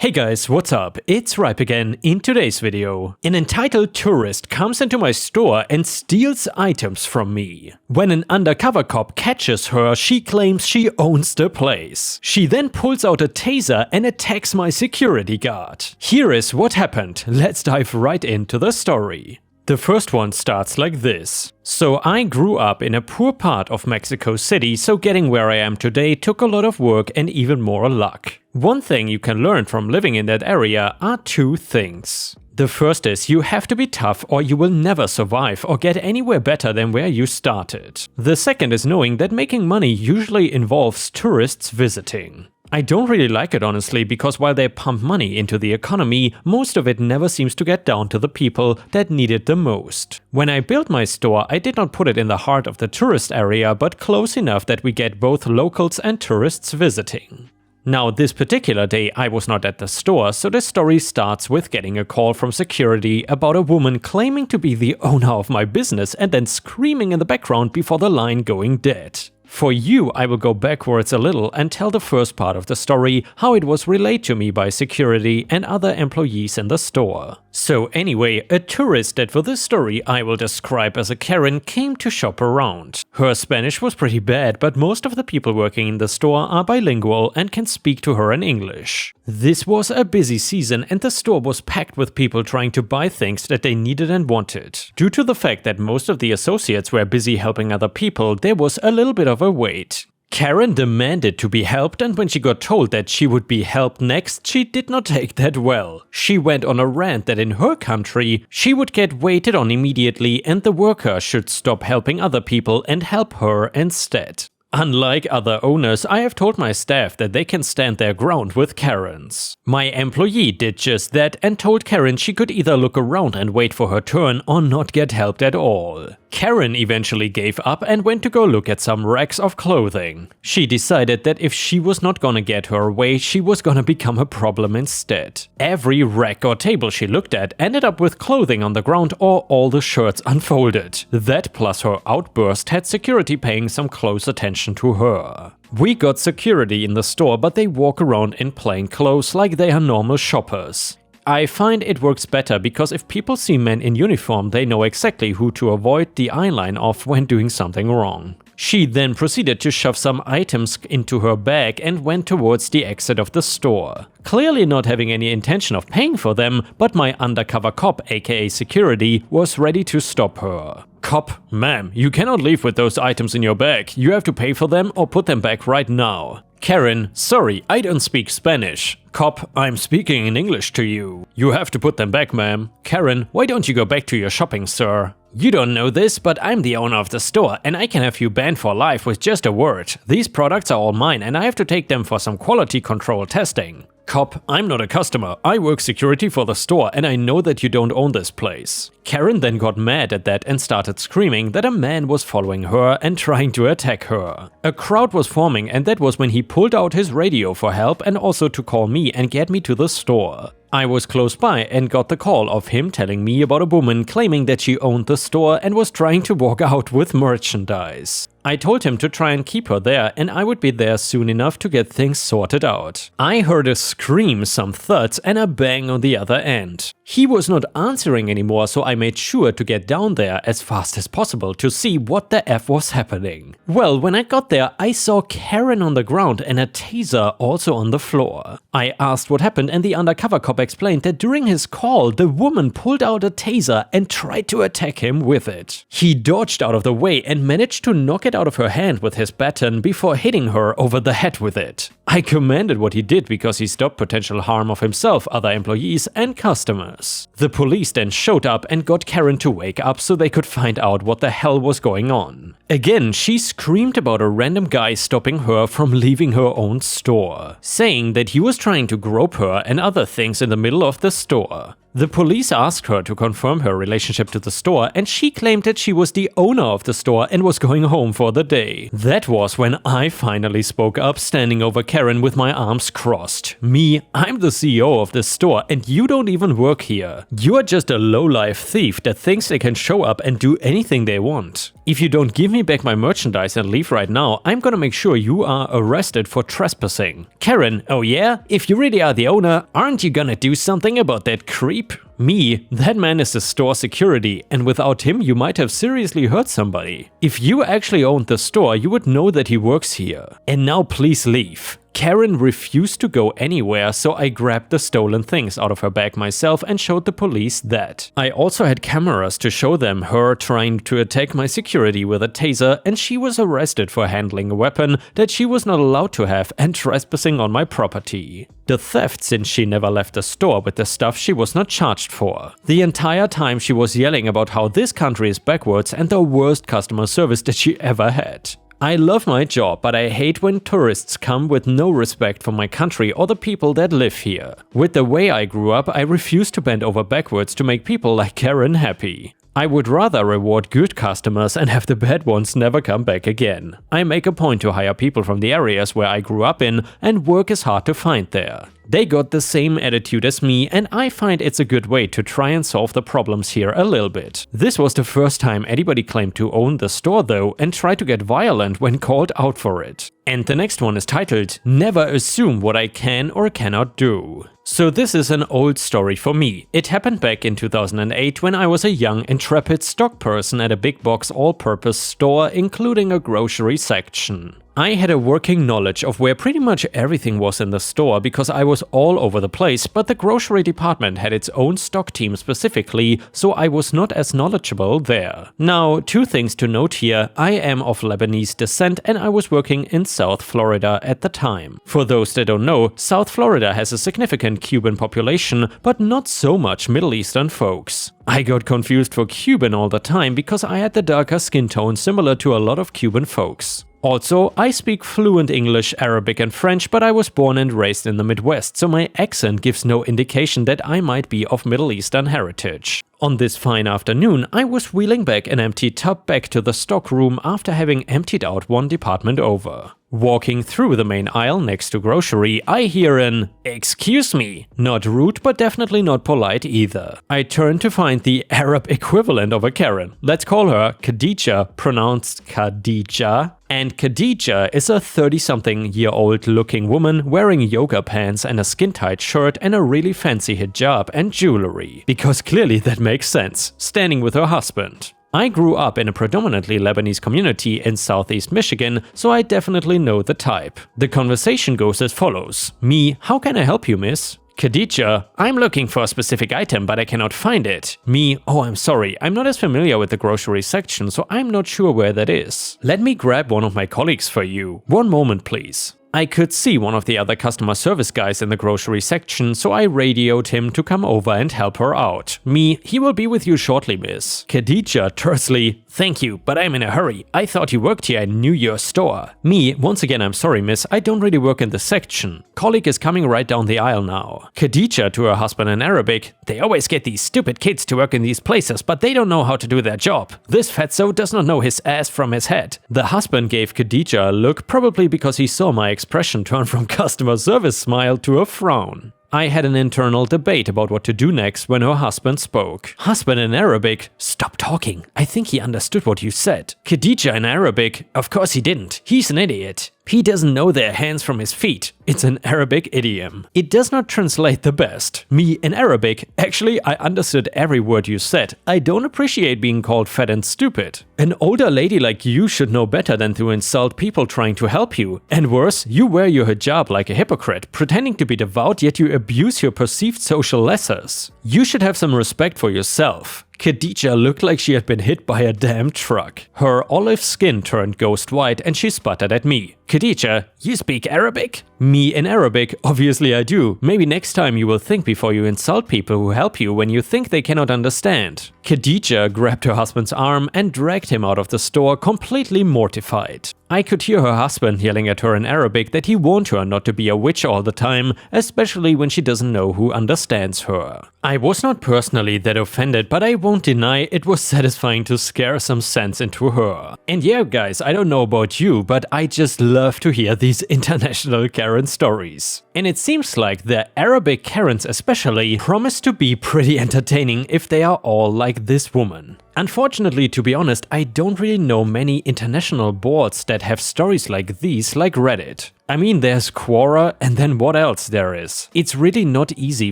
Hey guys, what's up? It's Ripe again. In today's video, an entitled tourist comes into my store and steals items from me. When an undercover cop catches her, she claims she owns the place. She then pulls out a taser and attacks my security guard. Here is what happened. Let's dive right into the story. The first one starts like this. So I grew up in a poor part of Mexico City, so getting where I am today took a lot of work and even more luck. One thing you can learn from living in that area are two things. The first is you have to be tough or you will never survive or get anywhere better than where you started. The second is knowing that making money usually involves tourists visiting. I don't really like it honestly, because while they pump money into the economy, most of it never seems to get down to the people that need it the most. When I built my store, I did not put it in the heart of the tourist area, but close enough that we get both locals and tourists visiting. Now, this particular day I was not at the store, so the story starts with getting a call from security about a woman claiming to be the owner of my business and then screaming in the background before the line going dead. For you, I will go backwards a little and tell the first part of the story, how it was relayed to me by security and other employees in the store. So anyway, a tourist that for this story I will describe as a Karen came to shop around. Her Spanish was pretty bad, but most of the people working in the store are bilingual and can speak to her in English. This was a busy season and the store was packed with people trying to buy things that they needed and wanted. Due to the fact that most of the associates were busy helping other people, there was a little bit of a wait. Karen demanded to be helped, and when she got told that she would be helped next, she did not take that well. She went on a rant that in her country, she would get waited on immediately and the worker should stop helping other people and help her instead. Unlike other owners, I have told my staff that they can stand their ground with Karens. My employee did just that and told Karen she could either look around and wait for her turn or not get helped at all. Karen eventually gave up and went to go look at some racks of clothing. She decided that if she was not gonna get her way, she was gonna become a problem instead. Every rack or table she looked at ended up with clothing on the ground or all the shirts unfolded. That plus her outburst had security paying some close attention to her. We got security in the store, but they walk around in plain clothes like they are normal shoppers. I find it works better because if people see men in uniform, they know exactly who to avoid the eye line of when doing something wrong. She then proceeded to shove some items into her bag and went towards the exit of the store. Clearly not having any intention of paying for them, but my undercover cop, aka security, was ready to stop her. Cop, ma'am, you cannot leave with those items in your bag. You have to pay for them or put them back right now. Karen, sorry, I don't speak Spanish. Cop, I'm speaking in English to you. You have to put them back, ma'am. Karen, why don't you go back to your shopping, sir? You don't know this, but I'm the owner of the store and I can have you banned for life with just a word. These products are all mine and I have to take them for some quality control testing. Cop, I'm not a customer. I work security for the store and I know that you don't own this place. Karen then got mad at that and started screaming that a man was following her and trying to attack her. A crowd was forming and that was when he pulled out his radio for help and also to call me and get me to the store. I was close by and got the call of him telling me about a woman claiming that she owned the store and was trying to walk out with merchandise. I told him to try and keep her there and I would be there soon enough to get things sorted out. I heard a scream, some thuds and a bang on the other end. He was not answering anymore, so I made sure to get down there as fast as possible to see what the F was happening. Well, when I got there, I saw Karen on the ground and a taser also on the floor. I asked what happened and the undercover cop explained that during his call, the woman pulled out a taser and tried to attack him with it. He dodged out of the way and managed to knock it out of her hand with his baton before hitting her over the head with it. I commended what he did because he stopped potential harm of himself, other employees and customers. The police then showed up and got Karen to wake up so they could find out what the hell was going on. Again, she screamed about a random guy stopping her from leaving her own store, saying that he was trying to grope her and other things in the middle of the store. The police asked her to confirm her relationship to the store and she claimed that she was the owner of the store and was going home for the day. That was when I finally spoke up, standing over Karen with my arms crossed. Me, I'm the CEO of the store and you don't even work here. You are just a low-life thief that thinks they can show up and do anything they want. If you don't give me back my merchandise and leave right now, I'm gonna make sure you are arrested for trespassing. Karen, oh yeah? If you really are the owner, aren't you gonna do something about that creep? Me, that man is the store security, and without him you might have seriously hurt somebody. If you actually owned the store, you would know that he works here. And now please leave. Karen refused to go anywhere, so I grabbed the stolen things out of her bag myself and showed the police that. I also had cameras to show them her trying to attack my security with a taser, and she was arrested for handling a weapon that she was not allowed to have and trespassing on my property. The theft, since she never left the store with the stuff she was not charged for. The entire time she was yelling about how this country is backwards and the worst customer service that she ever had. I love my job, but I hate when tourists come with no respect for my country or the people that live here. With the way I grew up, I refuse to bend over backwards to make people like Karen happy. I would rather reward good customers and have the bad ones never come back again. I make a point to hire people from the areas where I grew up in and work is hard to find there. They got the same attitude as me, and I find it's a good way to try and solve the problems here a little bit. This was the first time anybody claimed to own the store though and tried to get violent when called out for it. And the next one is titled, Never Assume What I Can or Cannot Do. So this is an old story for me. It happened back in 2008 when I was a young, intrepid stock person at a big box all-purpose store, including a grocery section. I had a working knowledge of where pretty much everything was in the store because I was all over the place, but the grocery department had its own stock team specifically, so I was not as knowledgeable there. Now, two things to note here. I am of Lebanese descent and I was working in South Florida at the time. For those that don't know, South Florida has a significant Cuban population, but not so much Middle Eastern folks. I got confused for Cuban all the time because I had the darker skin tone similar to a lot of Cuban folks. Also, I speak fluent English, Arabic and French, but I was born and raised in the Midwest, so my accent gives no indication that I might be of Middle Eastern heritage. On this fine afternoon, I was wheeling back an empty tub back to the stock room after having emptied out one department over. Walking through the main aisle next to grocery, I hear an "Excuse me." Not rude, but definitely not polite either. I turn to find the Arab equivalent of a Karen. Let's call her Khadija, pronounced Khadija. And Khadija is a 30-something-year-old looking woman wearing yoga pants and a skin-tight shirt and a really fancy hijab and jewelry. Because clearly that makes sense, standing with her husband. I grew up in a predominantly Lebanese community in southeast Michigan, so I definitely know the type. The conversation goes as follows. Me, how can I help you, miss? Khadija, I'm looking for a specific item, but I cannot find it. Me, oh, I'm sorry, I'm not as familiar with the grocery section, so I'm not sure where that is. Let me grab one of my colleagues for you. One moment, please. I could see one of the other customer service guys in the grocery section, so I radioed him to come over and help her out. Me, he will be with you shortly, miss. Khadija, tersely, thank you, but I'm in a hurry. I thought you worked here and knew your store. Me, once again, I'm sorry, miss, I don't really work in the section. Colleague is coming right down the aisle now. Khadija to her husband in Arabic, they always get these stupid kids to work in these places, but they don't know how to do their job. This fatso does not know his ass from his head. The husband gave Khadija a look, probably because he saw my expression turn from customer service smile to a frown. I had an internal debate about what to do next when her husband spoke. Husband in Arabic, stop talking. I think he understood what you said. Khadija in Arabic, of course he didn't. He's an idiot. He doesn't know their hands from his feet. It's an Arabic idiom. It does not translate the best. Me in Arabic, actually I understood every word you said. I don't appreciate being called fat and stupid. An older lady like you should know better than to insult people trying to help you. And worse, you wear your hijab like a hypocrite, pretending to be devout yet you abuse your perceived social lessers. You should have some respect for yourself. Khadija looked like she had been hit by a damn truck. Her olive skin turned ghost white and she sputtered at me. Khadija, you speak Arabic? Me in Arabic, obviously I do. Maybe next time you will think before you insult people who help you when you think they cannot understand. Khadija grabbed her husband's arm and dragged him out of the store completely mortified. I could hear her husband yelling at her in Arabic that he warned her not to be a witch all the time, especially when she doesn't know who understands her. I was not personally that offended, but I won't deny it was satisfying to scare some sense into her. And yeah guys, I don't know about you, but I just love to hear these international Karen stories. And it seems like the Arabic Karens especially promise to be pretty entertaining if they are all like this woman. Unfortunately, to be honest, I don't really know many international boards that have stories like these like Reddit. I mean, there's Quora, and then what else there is? It's really not easy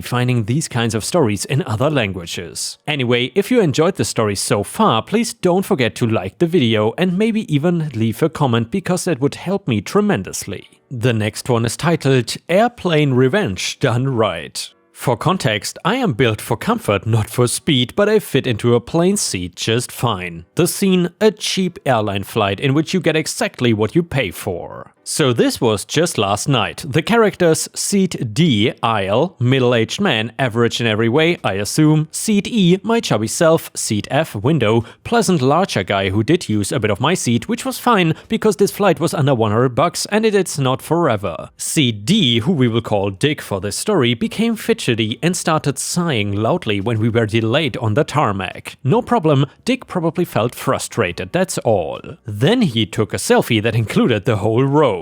finding these kinds of stories in other languages. Anyway, if you enjoyed the story so far, please don't forget to like the video and maybe even leave a comment, because that would help me tremendously. The next one is titled Airplane Revenge Done Right. For context, I am built for comfort, not for speed, but I fit into a plane seat just fine. The scene, a cheap airline flight in which you get exactly what you pay for. So this was just last night. The characters Seat D, aisle, middle-aged man, average in every way, I assume. Seat E, my chubby self. Seat F, window, pleasant larger guy who did use a bit of my seat, which was fine because this flight was under $100 and it's not forever. Seat D, who we will call Dick for this story, became fidgety and started sighing loudly when we were delayed on the tarmac. No problem, Dick probably felt frustrated, that's all. Then he took a selfie that included the whole row.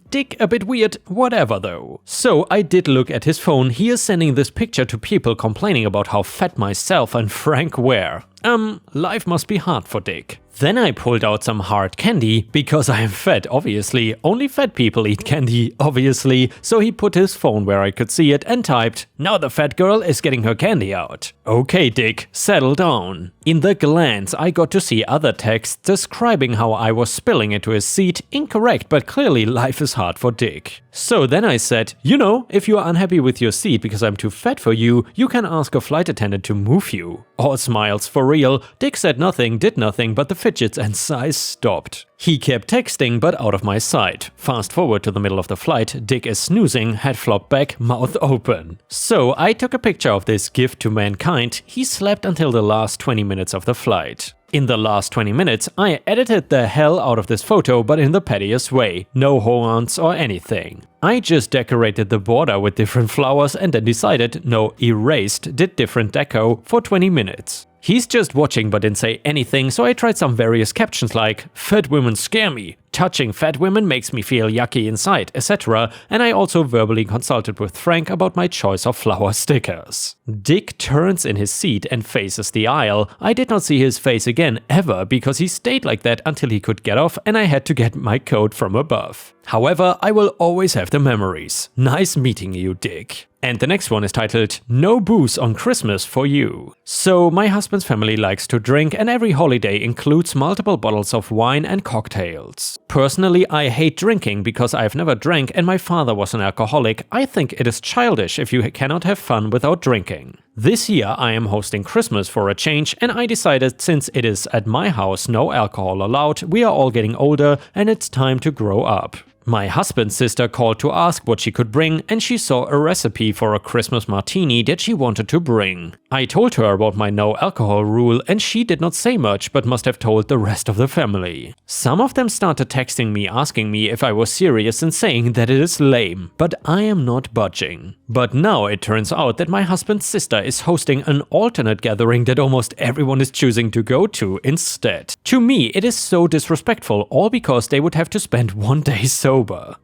Dick a bit weird, whatever though. So I did look at his phone. He is sending this picture to people complaining about how fat myself and Frank were. Life must be hard for Dick. Then I pulled out some hard candy, because I am fat, obviously. Only fat people eat candy, obviously. So he put his phone where I could see it and typed, "Now the fat girl is getting her candy out." Okay, Dick, settle down. In the glance, I got to see other texts describing how I was spilling into his seat. Incorrect, but clearly life is hard for Dick. So then I said, you know, if you are unhappy with your seat because I'm too fat for you, you can ask a flight attendant to move you. All smiles for real. Dick said nothing, did nothing, but the fidgets and sighs stopped. He kept texting, but out of my sight. Fast forward to the middle of the flight, Dick is snoozing, head flopped back, mouth open. So I took a picture of this gift to mankind. He slept until the last 20 minutes of the flight. In the last 20 minutes, I edited the hell out of this photo, but in the pettiest way. No horns or anything. I just decorated the border with different flowers and then decided, no, erased, did different deco for 20 minutes. He's just watching but didn't say anything, so I tried some various captions like, "Fat women scare me," "Touching fat women makes me feel yucky inside," etc. And I also verbally consulted with Frank about my choice of flower stickers. Dick turns in his seat and faces the aisle. I did not see his face again ever, because he stayed like that until he could get off and I had to get my coat from above. However, I will always have the memories. Nice meeting you, Dick. And the next one is titled, No Booze on Christmas for You. So my husband's family likes to drink, and every holiday includes multiple bottles of wine and cocktails. Personally, I hate drinking because I've never drank and my father was an alcoholic. I think it is childish if you cannot have fun without drinking. This year I am hosting Christmas for a change, and I decided, since it is at my house no alcohol allowed, we are all getting older and it's time to grow up. My husband's sister called to ask what she could bring, and she saw a recipe for a Christmas martini that she wanted to bring. I told her about my no alcohol rule, and she did not say much, but must have told the rest of the family. Some of them started texting me asking me if I was serious and saying that it is lame, but I am not budging. But now it turns out that my husband's sister is hosting an alternate gathering that almost everyone is choosing to go to instead. To me, it is so disrespectful, all because they would have to spend one day sober.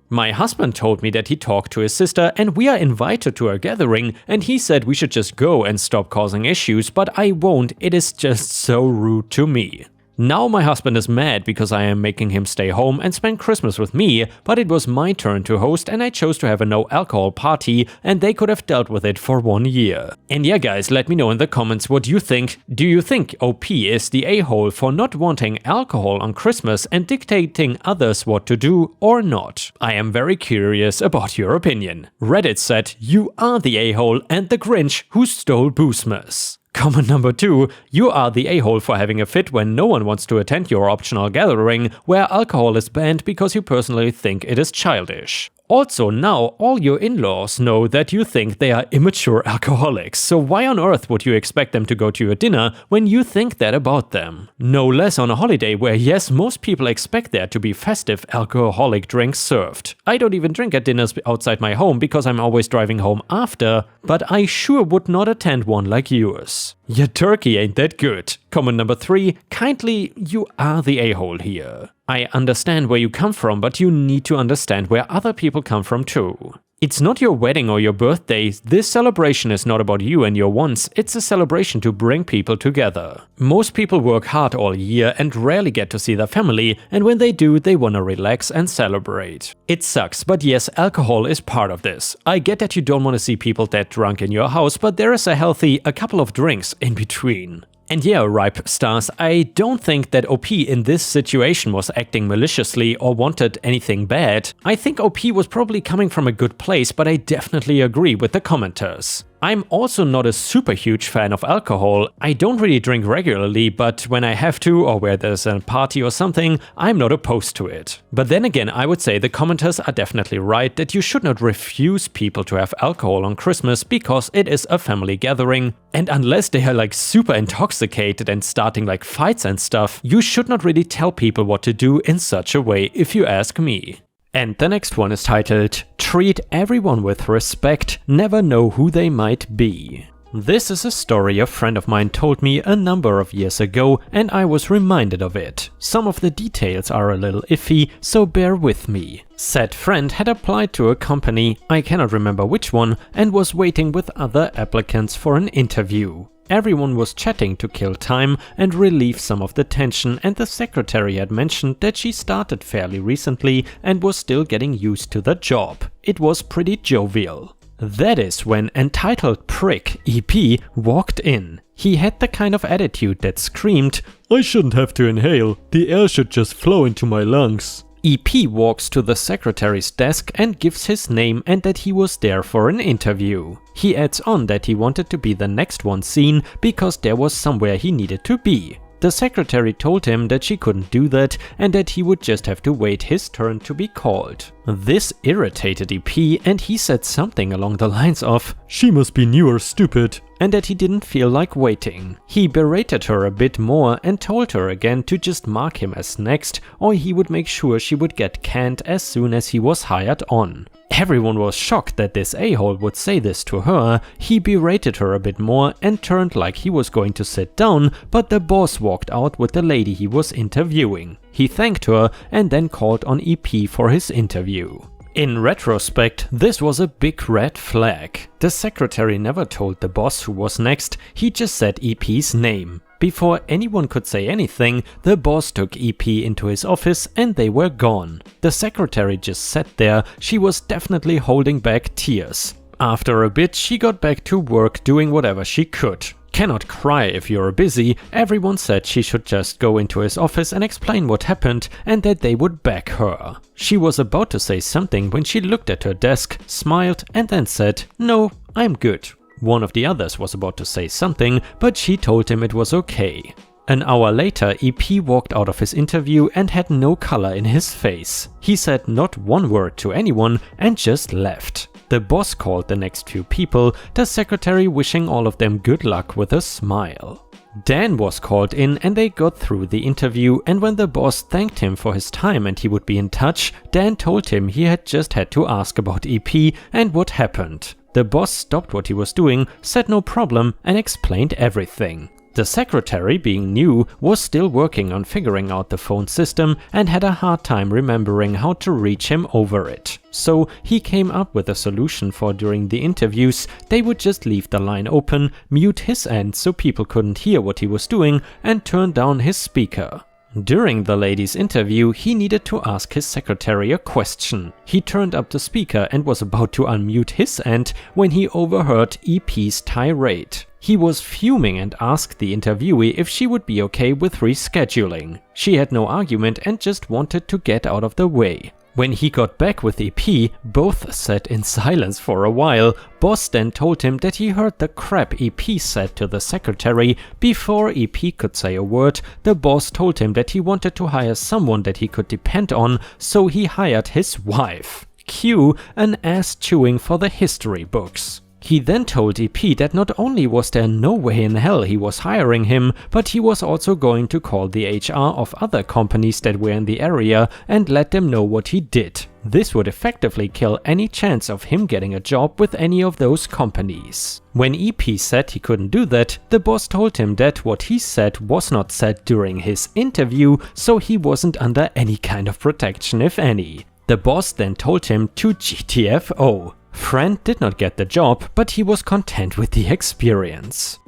My husband told me that he talked to his sister and we are invited to a gathering, and he said we should just go and stop causing issues, but I won't, it is just so rude to me. Now my husband is mad because I am making him stay home and spend Christmas with me, but it was my turn to host and I chose to have a no alcohol party, and they could have dealt with it for 1 year. And yeah guys, let me know in the comments what you think. Do you think OP is the a-hole for not wanting alcohol on Christmas and dictating others what to do, or not? I am very curious about your opinion. Reddit said, "You are the a-hole and the Grinch who stole Boosmas." Comment number 2, you are the a-hole for having a fit when no one wants to attend your optional gathering where alcohol is banned because you personally think it is childish. Also, now all your in-laws know that you think they are immature alcoholics, so why on earth would you expect them to go to your dinner when you think that about them? No less on a holiday where, yes, most people expect there to be festive alcoholic drinks served. I don't even drink at dinners outside my home because I'm always driving home after, but I sure would not attend one like yours. Your turkey ain't that good. Comment number 3, kindly, you are the a-hole here. I understand where you come from, but you need to understand where other people come from too. It's not your wedding or your birthday. This celebration is not about you and your wants, it's a celebration to bring people together. Most people work hard all year and rarely get to see their family, and when they do, they wanna relax and celebrate. It sucks, but yes, alcohol is part of this. I get that you don't wanna see people that drunk in your house, but there is a couple of drinks in between. And yeah, Ripe Stars, I don't think that OP in this situation was acting maliciously or wanted anything bad. I think OP was probably coming from a good place, but I definitely agree with the commenters. I'm also not a super huge fan of alcohol. I don't really drink regularly, but when I have to or where there's a party or something, I'm not opposed to it. But then again, I would say the commenters are definitely right that you should not refuse people to have alcohol on Christmas because it is a family gathering. And unless they are like super intoxicated and starting like fights and stuff, you should not really tell people what to do in such a way, if you ask me. And the next one is titled, Treat Everyone with Respect, Never Know Who They Might Be. This is a story a friend of mine told me a number of years ago, and I was reminded of it. Some of the details are a little iffy, so bear with me. Said friend had applied to a company, I cannot remember which one, and was waiting with other applicants for an interview. Everyone was chatting to kill time and relieve some of the tension, and the secretary had mentioned that she started fairly recently and was still getting used to the job. It was pretty jovial. That is when entitled prick EP walked in. He had the kind of attitude that screamed, "I shouldn't have to inhale, the air should just flow into my lungs." EP walks to the secretary's desk and gives his name and that he was there for an interview. He adds on that he wanted to be the next one seen because there was somewhere he needed to be. The secretary told him that she couldn't do that and that he would just have to wait his turn to be called. This irritated EP and he said something along the lines of, "She must be new or stupid," and that he didn't feel like waiting. He berated her a bit more and told her again to just mark him as next or he would make sure she would get canned as soon as he was hired on. Everyone was shocked that this a-hole would say this to her. He berated her a bit more and turned like he was going to sit down, but the boss walked out with the lady he was interviewing. He thanked her and then called on EP for his interview. In retrospect, this was a big red flag. The secretary never told the boss who was next, he just said EP's name. Before anyone could say anything, the boss took EP into his office and they were gone. The secretary just sat there, she was definitely holding back tears. After a bit, she got back to work doing whatever she could. Cannot cry if you're busy, everyone said she should just go into his office and explain what happened and that they would back her. She was about to say something when she looked at her desk, smiled and then said, "No, I'm good." One of the others was about to say something, but she told him it was okay. An hour later, EP walked out of his interview and had no color in his face. He said not one word to anyone and just left. The boss called the next few people, the secretary wishing all of them good luck with a smile. Dan was called in and they got through the interview, and when the boss thanked him for his time and he would be in touch, Dan told him he had just had to ask about EP and what happened. The boss stopped what he was doing, said no problem and explained everything. The secretary, being new, was still working on figuring out the phone system and had a hard time remembering how to reach him over it. So he came up with a solution for during the interviews, they would just leave the line open, mute his end so people couldn't hear what he was doing and turn down his speaker. During the lady's interview, he needed to ask his secretary a question. He turned up the speaker and was about to unmute his end when he overheard EP's tirade. He was fuming and asked the interviewee if she would be okay with rescheduling. She had no argument and just wanted to get out of the way. When he got back with EP, both sat in silence for a while. Boss then told him that he heard the crap EP said to the secretary. Before EP could say a word, the boss told him that he wanted to hire someone that he could depend on, so he hired his wife. Cue an ass chewing for the history books. He then told EP that not only was there no way in hell he was hiring him, but he was also going to call the HR of other companies that were in the area and let them know what he did. This would effectively kill any chance of him getting a job with any of those companies. When EP said he couldn't do that, the boss told him that what he said was not said during his interview, so he wasn't under any kind of protection if any. The boss then told him to GTFO. Friend did not get the job, but he was content with the experience.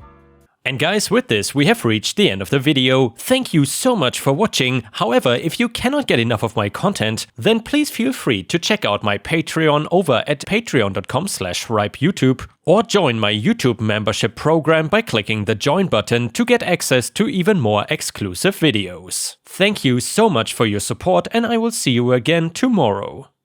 And guys, with this we have reached the end of the video. Thank you so much for watching. However, if you cannot get enough of my content, then please feel free to check out my Patreon over at patreon.com/ripeyoutube or join my YouTube membership program by clicking the join button to get access to even more exclusive videos. Thank you so much for your support, and I will see you again tomorrow.